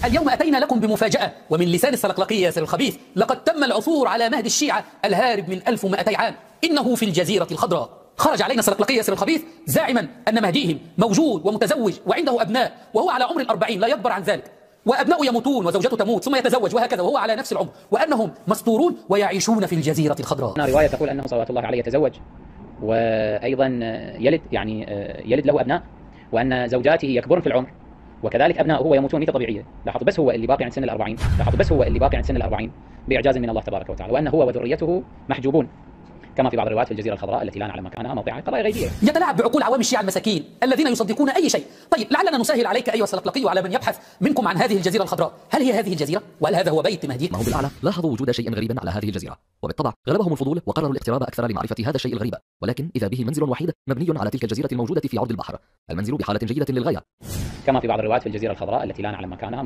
اليوم أتينا لكم بمفاجأة ومن لسان السلقلقي ياسر الخبيث. لقد تم العثور على مهدي الشيعة الهارب من 1200 عام، إنه في الجزيرة الخضراء. خرج علينا السلقلقي ياسر الخبيث زاعما أن مهديهم موجود ومتزوج وعنده أبناء وهو على عمر 40 لا يكبر عن ذلك، وأبناؤه يموتون وزوجته تموت ثم يتزوج وهكذا وهو على نفس العمر، وأنهم مستورون ويعيشون في الجزيرة الخضراء. رواية تقول أنه صلوات الله عليه يتزوج وأيضا يلد، يلد له أبناء، وأن زوجاته يكبرن في العمر وكذلك أبناؤه هو يموتون ميتة طبيعية. لاحظوا بس هو اللي باقي عند سن ال40 بإعجاز من الله تبارك وتعالى، وأن هو وذريته محجوبون كما في بعض الروايات في الجزيرة الخضراء التي لا نعلم مكانها، موقعها قضايا غيبية. يتلاعب بعقول عوام الشيعة المساكين الذين يصدقون أي شيء. طيب لعلنا نسهل عليك أيها السلقلقي وعلى من يبحث منكم عن هذه الجزيرة الخضراء. هل هي هذه الجزيرة؟ وهل هذا هو بيت مهدي؟ ما هو بالأعلى لاحظوا وجود شيء غريبا على هذه الجزيرة، وبالطبع غلبهم الفضول وقرروا الاقتراب أكثر لمعرفة هذا الشيء الغريب، ولكن إذا به منزل وحيد مبني على تلك الجزيرة الموجودة في عرض البحر. المنزل بحالة جيدة للغاية كما في بعض الروايات في الجزيرة الخضراء التي لا نعلم مكانها.